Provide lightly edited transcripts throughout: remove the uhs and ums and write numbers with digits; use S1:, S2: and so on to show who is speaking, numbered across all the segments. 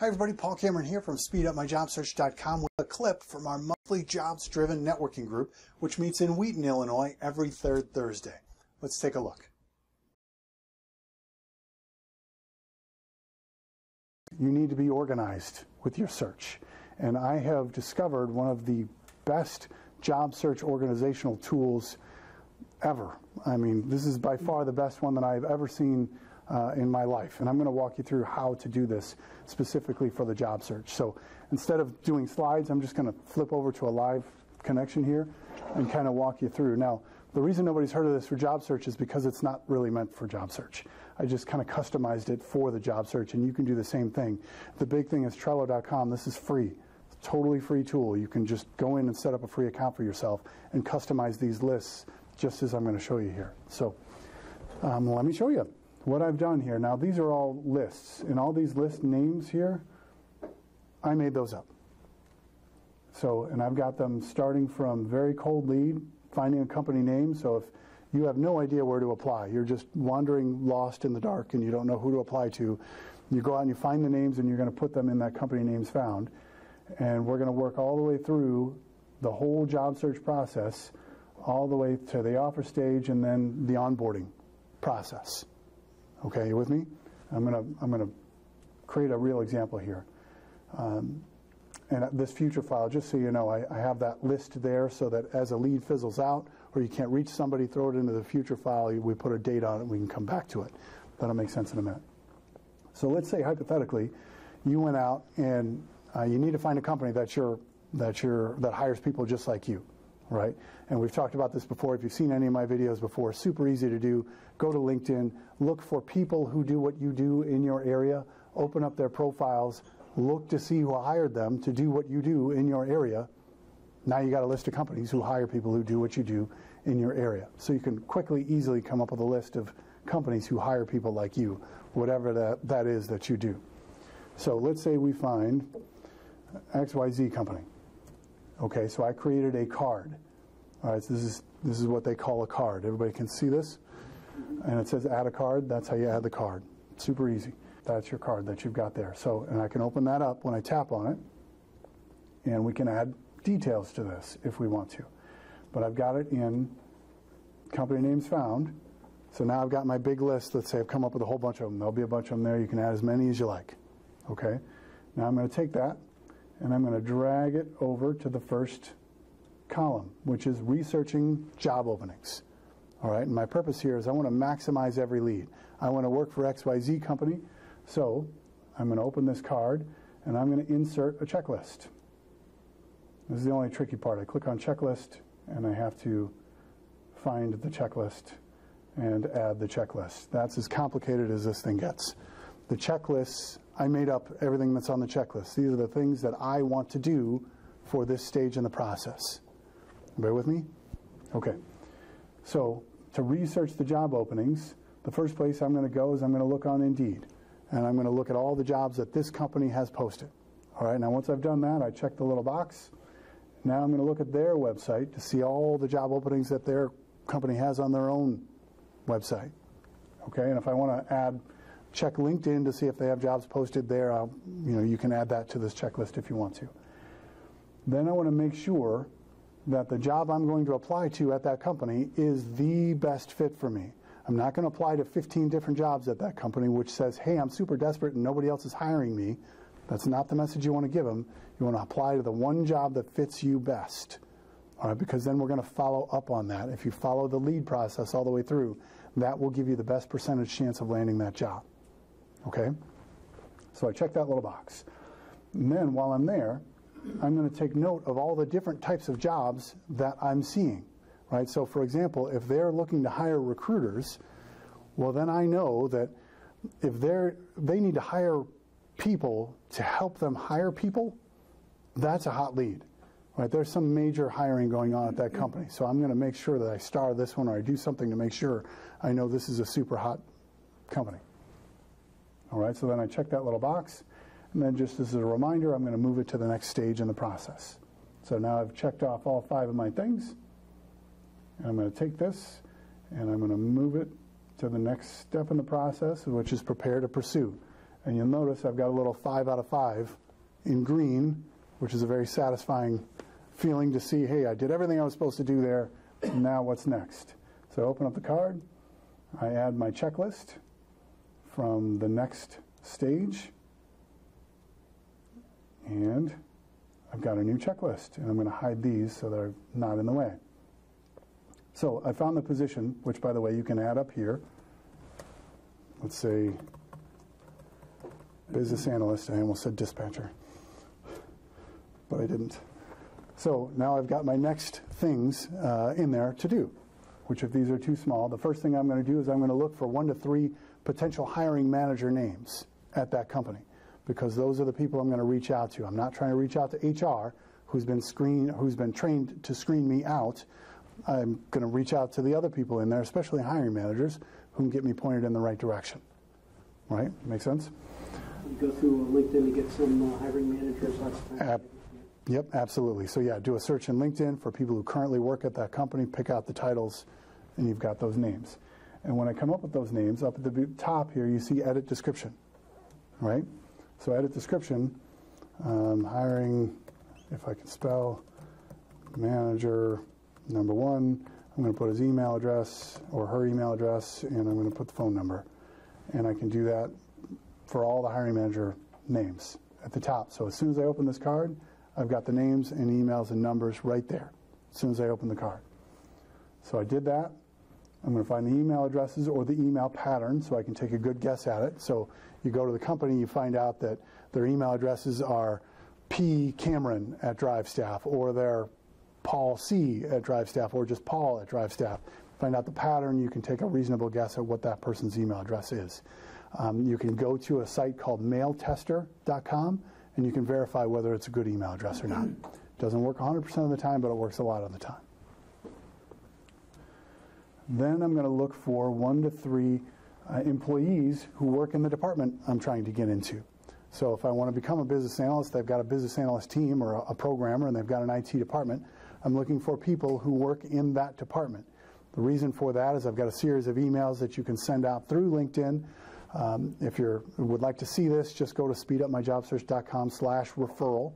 S1: Hi everybody, Paul Cameron here from SpeedUpMyJobSearch.com with a clip from our monthly jobs-driven networking group, which meets in Wheaton, Illinois every third Thursday. Let's take a look. You need to be organized with your search. And I have discovered one of the best job search organizational tools ever. I mean, this is by far the best one that I've ever seen in my life. And I'm going to walk you through how to do this specifically for the job search. So instead of doing slides, I'm just going to flip over to a live connection here and kind of walk you through. Now, the reason nobody's heard of this for job search is because it's not really meant for job search. I just kind of customized it for the job search, and you can do the same thing. The big thing is Trello.com. This is free. It's a totally free tool. You can just go in and set up a free account for yourself and customize these lists just as I'm going to show you here. So let me show you what I've done here. Now, these are all lists, and all these list names here, I made those up. So, and I've got them starting from very cold lead, finding a company name. So if you have no idea where to apply, you're just wandering lost in the dark and you don't know who to apply to, you go out and you find the names and you're going to put them in that company names found. And we're going to work all the way through the whole job search process, all the way to the offer stage and then the onboarding process. Okay, you with me? I'm gonna create a real example here. And this future file, just so you know, I have that list there so that as a lead fizzles out or you can't reach somebody, throw it into the future file, we put a date on it and we can come back to it. That'll make sense in a minute. So let's say hypothetically you went out and you need to find a company that hires people just like you. Right? And we've talked about this before. If you've seen any of my videos before, super easy to do. Go to LinkedIn, look for people who do what you do in your area, open up their profiles, look to see who hired them to do what you do in your area. Now you got a list of companies who hire people who do what you do in your area. So you can quickly, easily come up with a list of companies who hire people like you, whatever that is that you do. So let's say we find XYZ company. Okay, so I created a card. All right, so this is what they call a card. Everybody can see this? And it says add a card. That's how you add the card. Super easy. That's your card that you've got there. So, and I can open that up when I tap on it, and we can add details to this if we want to. But I've got it in company names found. So now I've got my big list. Let's say I've come up with a whole bunch of them. There'll be a bunch of them there. You can add as many as you like. Okay, now I'm going to take that and I'm going to drag it over to the first column, which is researching job openings. All right, and my purpose here is I want to maximize every lead. I want to work for XYZ company, so I'm going to open this card and I'm going to insert a checklist. This is the only tricky part. I click on checklist and I have to find the checklist and add the checklist. That's as complicated as this thing gets. The checklists, I made up everything that's on the checklist. These are the things that I want to do for this stage in the process. Bear with me? Okay. So to research the job openings, the first place I'm going to go is I'm going to look on Indeed. And I'm going to look at all the jobs that this company has posted. All right, now once I've done that, I check the little box. Now I'm going to look at their website to see all the job openings that their company has on their own website. Okay, and if I want to check LinkedIn to see if they have jobs posted there, you can add that to this checklist if you want to. Then I want to make sure that the job I'm going to apply to at that company is the best fit for me. I'm not going to apply to 15 different jobs at that company which says, hey, I'm super desperate and nobody else is hiring me. That's not the message you want to give them. You want to apply to the one job that fits you best. All right, because then we're going to follow up on that. If you follow the lead process all the way through, that will give you the best percentage chance of landing that job. Okay? So I check that little box. And then while I'm there, I'm going to take note of all the different types of jobs that I'm seeing. Right? So for example, if they're looking to hire recruiters, well then I know that if they need to hire people to help them hire people, that's a hot lead. Right? There's some major hiring going on at that company. So I'm going to make sure that I star this one or I do something to make sure I know this is a super hot company. All right, so then I check that little box, and then just as a reminder, I'm going to move it to the next stage in the process. So now I've checked off all 5 of my things, and I'm going to take this, and I'm going to move it to the next step in the process, which is prepare to pursue. And you'll notice I've got a little 5 out of 5 in green, which is a very satisfying feeling to see, hey, I did everything I was supposed to do there, now what's next? So I open up the card, I add my checklist from the next stage, and I've got a new checklist, and I'm going to hide these so they're not in the way. So I found the position, which, by the way, you can add up here. Let's say business analyst. I almost said dispatcher, but I didn't. So now I've got my next things in there to do, which if these are too small, the first thing I'm going to do is I'm going to look for 1 to 3 potential hiring manager names at that company, because those are the people I'm going to reach out to. I'm not trying to reach out to HR, who's been trained to screen me out. I'm going to reach out to the other people in there, especially hiring managers, who can get me pointed in the right direction. Right? Make sense?
S2: You go through LinkedIn to get some hiring managers last time.
S1: Yep, absolutely. So yeah, do a search in LinkedIn for people who currently work at that company, pick out the titles, and you've got those names. And when I come up with those names, up at the top here, you see edit description, right? So edit description, hiring, if I can spell, manager, number 1, I'm going to put his email address or her email address, and I'm going to put the phone number. And I can do that for all the hiring manager names at the top. So as soon as I open this card, I've got the names and emails and numbers right there as soon as I open the card. So I did that. I'm going to find the email addresses or the email pattern so I can take a good guess at it. So you go to the company, you find out that their email addresses are P. Cameron at DriveStaff, or they're Paul C. at DriveStaff, or just Paul at DriveStaff. Find out the pattern, you can take a reasonable guess at what that person's email address is. You can go to a site called mailtester.com, and you can verify whether it's a good email address or not. It doesn't work 100% of the time, but it works a lot of the time. Then I'm going to look for 1 to 3 employees who work in the department I'm trying to get into. So if I want to become a business analyst, they've got a business analyst team or a programmer, and they've got an IT department. I'm looking for people who work in that department. The reason for that is I've got a series of emails that you can send out through LinkedIn. If you would like to see this, just go to speedupmyjobsearch.com/referral,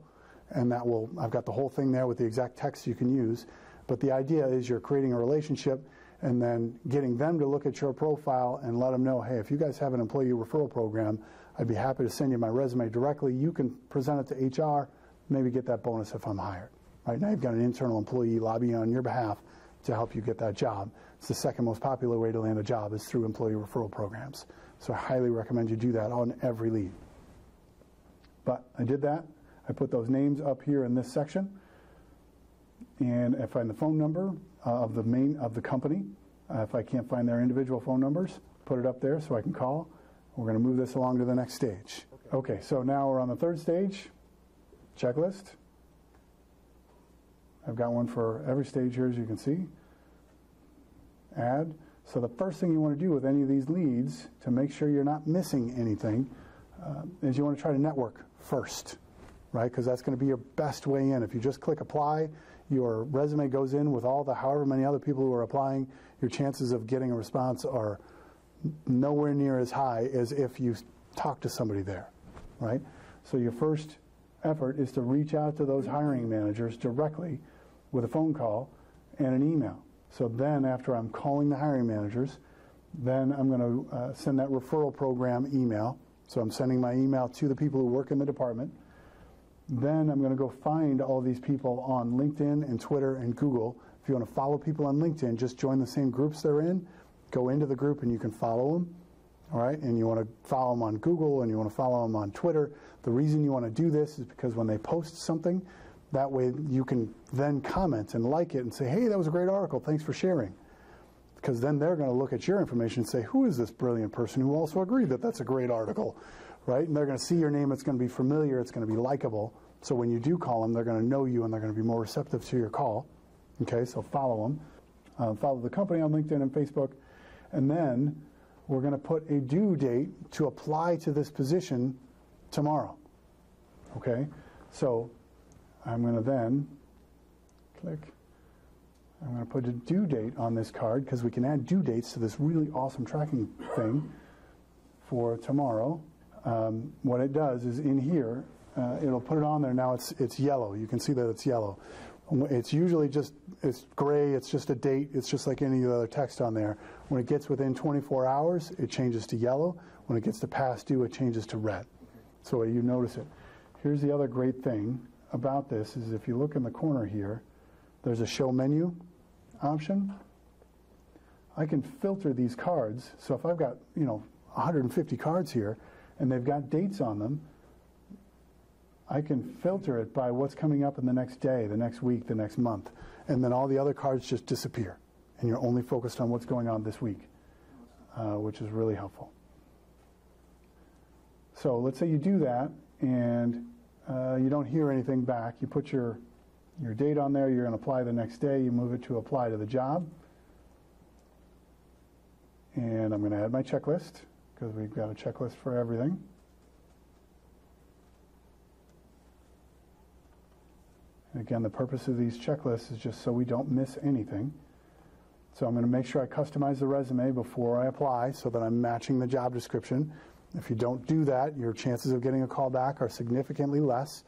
S1: and that will, I've got the whole thing there with the exact text you can use. But the idea is you're creating a relationship and then getting them to look at your profile and let them know, hey, if you guys have an employee referral program, I'd be happy to send you my resume directly. You can present it to HR, maybe get that bonus if I'm hired. Right now you've got an internal employee lobbying on your behalf to help you get that job. It's the second most popular way to land a job is through employee referral programs. So I highly recommend you do that on every lead. But I did that. I put those names up here in this section. And I find the phone number of the company. If I can't find their individual phone numbers, put it up there so I can call. We're going to move this along to the next stage. Okay, so now we're on the 3rd stage, checklist. I've got one for every stage here, as you can see. Add. So the first thing you want to do with any of these leads to make sure you're not missing anything is you want to try to network first, right? Because that's going to be your best way in. If you just click apply, your resume goes in with all the however many other people who are applying, your chances of getting a response are nowhere near as high as if you talk to somebody there, right? So your first effort is to reach out to those hiring managers directly with a phone call and an email. So then after I'm calling the hiring managers, then I'm going to send that referral program email. So I'm sending my email to the people who work in the department. Then I'm going to go find all these people on LinkedIn and Twitter and Google. If you want to follow people on LinkedIn, just join the same groups they're in. Go into the group and you can follow them. All right, and you want to follow them on Google and you want to follow them on Twitter. The reason you want to do this is because when they post something, that way you can then comment and like it and say, hey, that was a great article, thanks for sharing. Because then they're going to look at your information and say, who is this brilliant person who also agreed that that's a great article, right? And they're going to see your name, it's going to be familiar, it's going to be likable. So when you do call them, they're going to know you and they're going to be more receptive to your call. Okay, so follow them. Follow the company on LinkedIn and Facebook. And then we're going to put a due date to apply to this position tomorrow. Okay, so I'm going to then click. I'm going to put a due date on this card because we can add due dates to this really awesome tracking thing for tomorrow. what it does is in here, it'll put it on there. Now it's yellow. You can see that it's yellow. It's usually it's gray. It's just a date. It's just like any other text on there. When it gets within 24 hours, it changes to yellow. When it gets to past due, it changes to red. So you notice it. Here's the other great thing about this is if you look in the corner here, there's a show menu option. I can filter these cards. So if I've got 150 cards here and they've got dates on them, I can filter it by what's coming up in the next day, the next week, the next month. And then all the other cards just disappear. And you're only focused on what's going on this week, which is really helpful. So let's say you do that and you don't hear anything back. You put your date on there. You're going to apply the next day. You move it to apply to the job. And I'm going to add my checklist because we've got a checklist for everything. Again, the purpose of these checklists is just so we don't miss anything. So I'm going to make sure I customize the resume before I apply so that I'm matching the job description. If you don't do that, your chances of getting a call back are significantly less.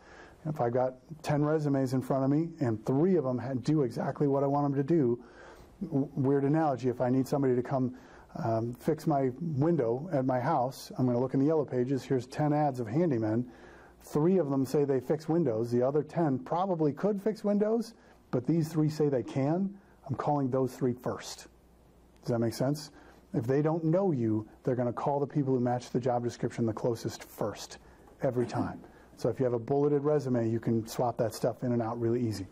S1: If I've got 10 resumes in front of me and 3 of them do exactly what I want them to do, weird analogy, if I need somebody to come fix my window at my house, I'm going to look in the yellow pages. Here's 10 ads of handymen. 3 of them say they fix windows. The other 10 probably could fix windows, but these 3 say they can. I'm calling those 3 first. Does that make sense? If they don't know you, they're going to call the people who match the job description the closest first, every time. So if you have a bulleted resume, you can swap that stuff in and out really easy.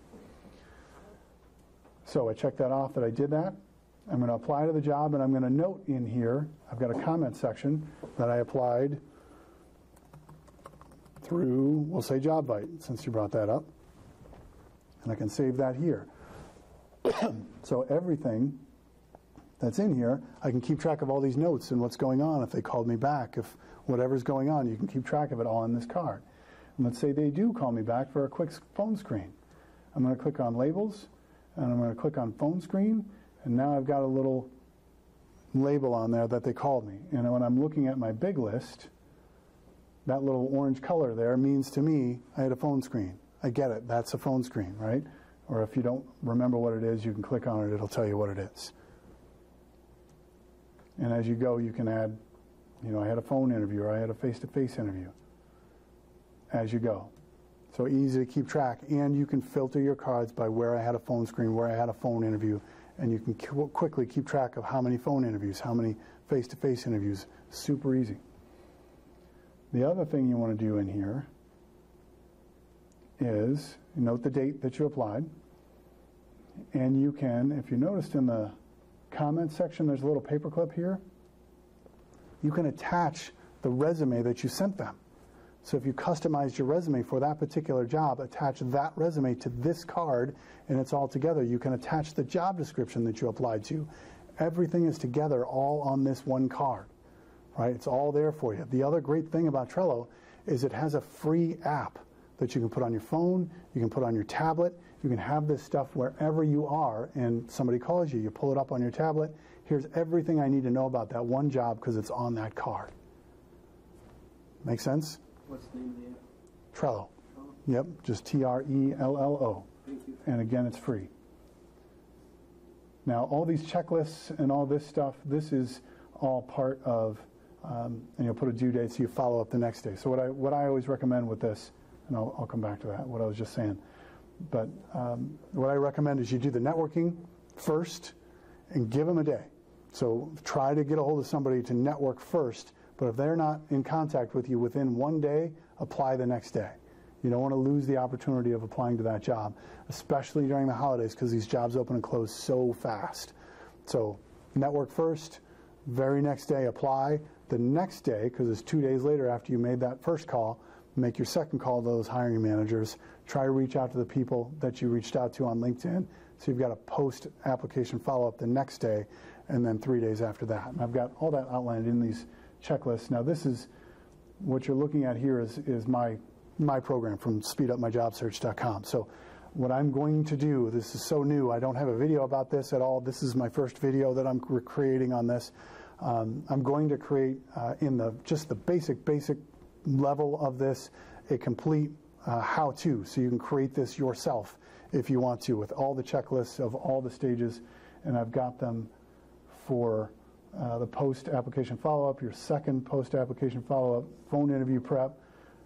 S1: So I checked that off that I did that. I'm going to apply to the job, and I'm going to note in here, I've got a comment section that I applied through, we'll say JobVite, since you brought that up. And I can save that here. So everything that's in here, I can keep track of all these notes and what's going on. If they called me back, if whatever's going on, you can keep track of it all in this card. And let's say they do call me back for a quick phone screen. I'm going to click on Labels, and I'm going to click on Phone Screen, and now I've got a little label on there that they called me. And when I'm looking at my big list, that little orange color there means to me I had a phone screen. I get it. That's a phone screen, right? Or if you don't remember what it is, you can click on it. It'll tell you what it is. And as you go, you can add, I had a phone interview or I had a face-to-face interview as you go. So easy to keep track. And you can filter your cards by where I had a phone screen, where I had a phone interview, and you can quickly keep track of how many phone interviews, how many face-to-face interviews. Super easy. The other thing you want to do in here is note the date that you applied. And you can, if you noticed in the comment section, there's a little paperclip here. You can attach the resume that you sent them. So if you customized your resume for that particular job, attach that resume to this card, and it's all together. You can attach the job description that you applied to. Everything is together, all on this one card. Right? It's all there for you. The other great thing about Trello is it has a free app that you can put on your phone, you can put on your tablet, you can have this stuff wherever you are, and somebody calls you, you pull it up on your tablet, here's everything I need to know about that one job because it's on that card. Make sense?
S2: What's the name of the app?
S1: Trello.
S2: Oh.
S1: Yep, just Trello.
S2: Thank you.
S1: And again, it's free. Now, all these checklists and all this stuff, this is all part of, and you'll put a due date so you follow up the next day. So what I always recommend with this, and I'll come back to that, what I was just saying, but what I recommend is you do the networking first and give them a day. So try to get a hold of somebody to network first, but if they're not in contact with you within one day, apply the next day. You don't want to lose the opportunity of applying to that job, especially during the holidays because these jobs open and close so fast. So network first, very next day apply. The next day, because it's 2 days later after you made that first call, make your second call to those hiring managers. Try to reach out to the people that you reached out to on LinkedIn. So you've got a post-application follow-up the next day and then 3 days after that. And I've got all that outlined in these checklists. Now this is, what you're looking at here is my program from speedupmyjobsearch.com. So what I'm going to do, this is so new, I don't have a video about this at all. This is my first video that I'm creating on this. I'm going to create in just the basic level of this, a complete how-to, so you can create this yourself if you want to, with all the checklists of all the stages. And I've got them for the post-application follow-up, your second post-application follow-up, phone interview prep,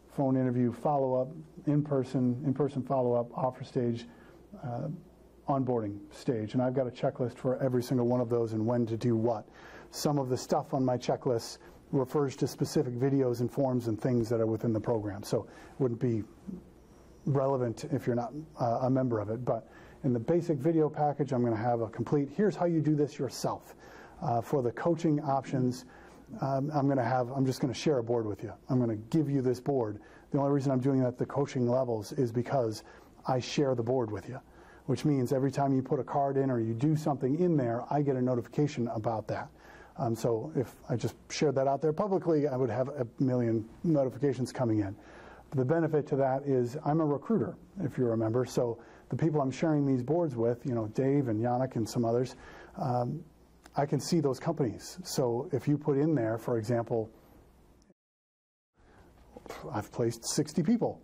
S1: phone interview follow-up, in-person follow-up, offer stage, onboarding stage. And I've got a checklist for every single one of those and when to do what. Some of the stuff on my checklist refers to specific videos and forms and things that are within the program, so it wouldn't be relevant if you're not a member of it. But in the basic video package, I'm going to have a complete, here's how you do this yourself. For the coaching options, I'm just going to share a board with you. I'm going to give you this board. The only reason I'm doing that at the coaching levels is because I share the board with you, which means every time you put a card in or you do something in there, I get a notification about that. So if I just shared that out there publicly, I would have a million notifications coming in. The benefit to that is I'm a recruiter, if you remember. So the people I'm sharing these boards with, you know, Dave and Yannick and some others, I can see those companies. So if you put in there, for example, I've placed 60 people.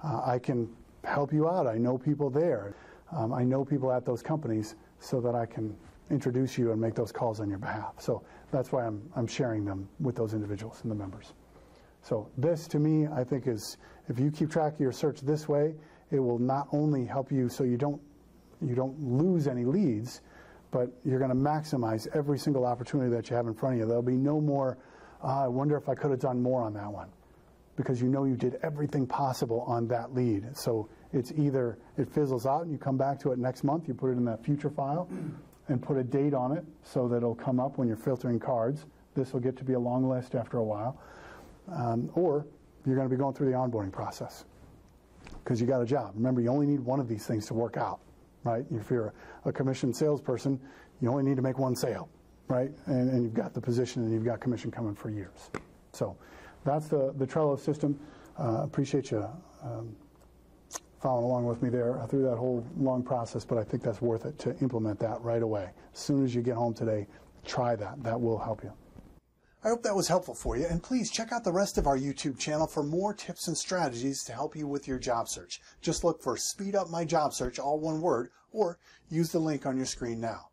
S1: I can help you out. I know people there. I know people at those companies so that I can introduce you and make those calls on your behalf. So that's why I'm sharing them with those individuals and the members. So this, to me, I think is, if you keep track of your search this way, it will not only help you so you don't lose any leads, but you're going to maximize every single opportunity that you have in front of you. There'll be no more, I wonder if I could have done more on that one, because you know you did everything possible on that lead. So it's either it fizzles out and you come back to it next month, you put it in that future file and put a date on it so that it'll come up when you're filtering cards. This will get to be a long list after a while. Or you're going to be going through the onboarding process because you got a job. Remember, you only need one of these things to work out, right? If you're a commissioned salesperson, you only need to make one sale, right? And you've got the position and you've got commission coming for years. So that's the Trello system. Appreciate you following along with me there through that whole long process, but I think that's worth it to implement that right away. As soon as you get home today, try that. That will help you. I hope that was helpful for you, and please check out the rest of our YouTube channel for more tips and strategies to help you with your job search. Just look for Speed Up My Job Search, all one word, or use the link on your screen now.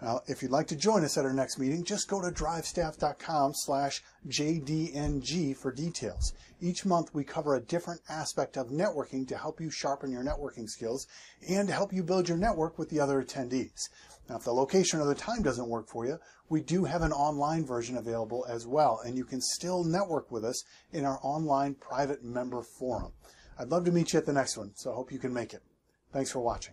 S1: Now, if you'd like to join us at our next meeting, just go to drivestaff.com/JDNG for details. Each month we cover a different aspect of networking to help you sharpen your networking skills and to help you build your network with the other attendees. Now, if the location or the time doesn't work for you, we do have an online version available as well, and you can still network with us in our online private member forum. I'd love to meet you at the next one, so I hope you can make it. Thanks for watching.